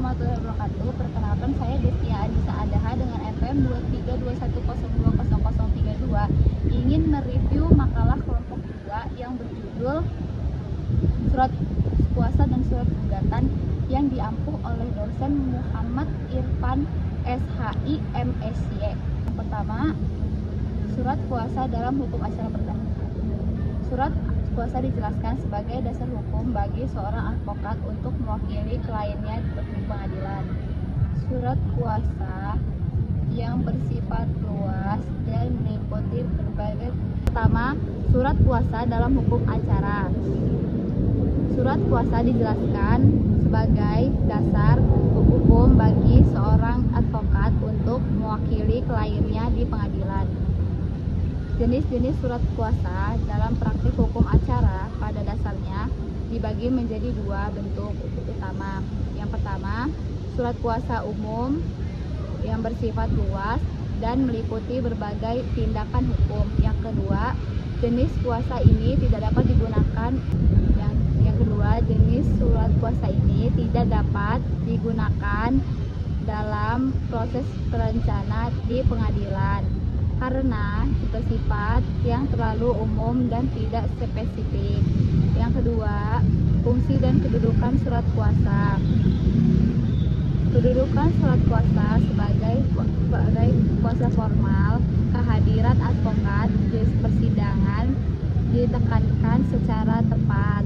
warahmatullahi wabarakatuh. Perkenalkan, saya Destia Adisa Adaha dengan NPM 2321020032 ingin mereview makalah kelompok 2 yang berjudul Surat Kuasa dan Surat Gugatan yang diampuh oleh dosen Muhammad Irfan SHI MSy. Yang pertama, surat kuasa dalam hukum acara perdata. Surat kuasa dijelaskan sebagai dasar hukum bagi seorang advokat untuk mewakili kliennya di pengadilan. Surat kuasa yang bersifat luas dan meliputi berbagai. Pertama, surat kuasa dalam hukum acara. Surat kuasa dijelaskan sebagai dasar hukum bagi seorang advokat untuk mewakili kliennya di pengadilan. Jenis-jenis surat kuasa dalam praktik hukum acara pada dasarnya dibagi menjadi dua bentuk utama. Yang pertama, surat kuasa umum yang bersifat luas dan meliputi berbagai tindakan hukum. Yang kedua, jenis kuasa ini tidak dapat digunakan. Yang kedua, jenis surat kuasa ini tidak dapat digunakan dalam proses perencana di pengadilan karena bersifat yang terlalu umum dan tidak spesifik. Yang kedua, fungsi dan kedudukan surat kuasa. Kedudukan surat kuasa sebagai kuasa formal, kehadiran advokat di persidangan ditekankan secara tepat,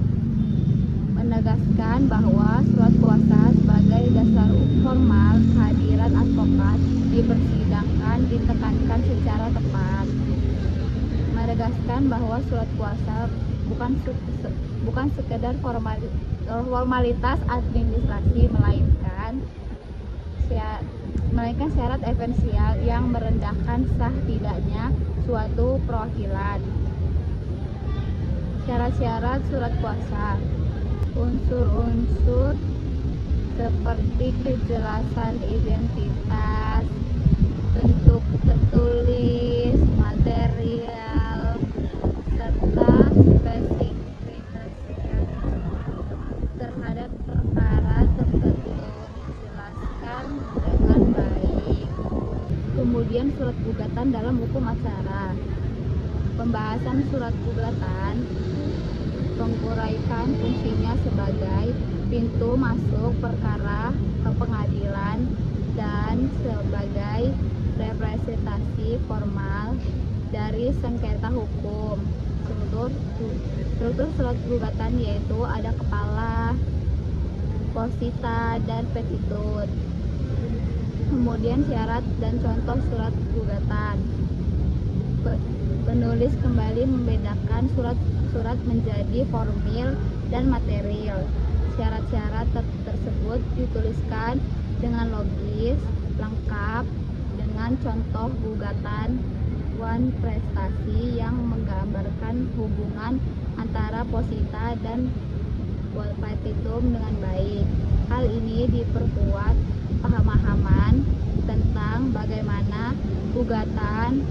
menegaskan bahwa surat kuasa sebagai dasar formal kehadiran advokat di persidangan ditekankan secara tepat, menegaskan bahwa surat kuasa bukan sekedar formalitas administrasi melainkan syarat esensial yang merendahkan sah tidaknya suatu perwakilan. Syarat-syarat surat kuasa. Unsur-unsur seperti kejelasan identitas, bentuk tertulis, material, serta spesifikasi terhadap perkara tertentu dijelaskan dengan baik. Kemudian surat gugatan dalam hukum acara. Pembahasan surat gugatan menguraikan fungsinya sebagai pintu masuk perkara ke pengadilan dan sebagai representasi formal dari sengketa hukum. Struktur surat gugatan yaitu ada kepala, posita, dan petitut. Kemudian syarat dan contoh surat gugatan. Penulis kembali membedakan surat menjadi formil dan material. Syarat-syarat tersebut dituliskan dengan logis, lengkap, dengan contoh gugatan prestasi yang menggambarkan hubungan antara posita dan petitum dengan baik. Hal ini diperkuat pemahaman tentang bagaimana gugatan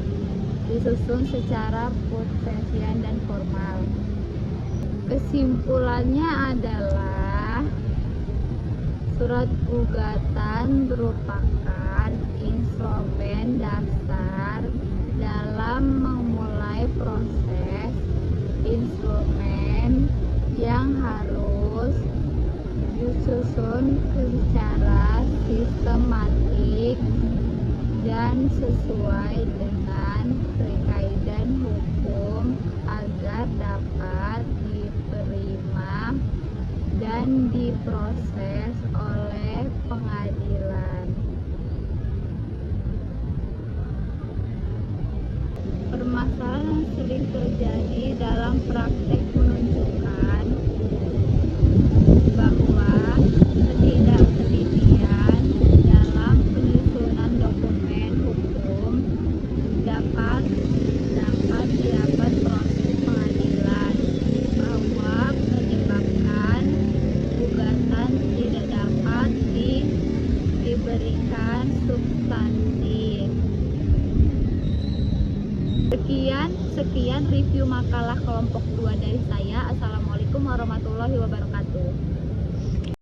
disusun secara prosesian dan formal. Kesimpulannya adalah surat gugatan merupakan instrumen dasar dalam memulai proses, instrumen yang harus disusun secara sistematik dan sesuai dengan kaidah hukum agar dapat diterima dan diproses oleh pengadilan. Permasalahan yang sering terjadi dalam praktek menunjukkan bahwa ketidaktelitian dalam penyusunan dokumen hukum dapat didapat proses pengadilan, bahwa menyebabkan gugatan tidak dapat diberikan substansi. Sekian review makalah kelompok 2 dari saya. Assalamualaikum warahmatullahi wabarakatuh.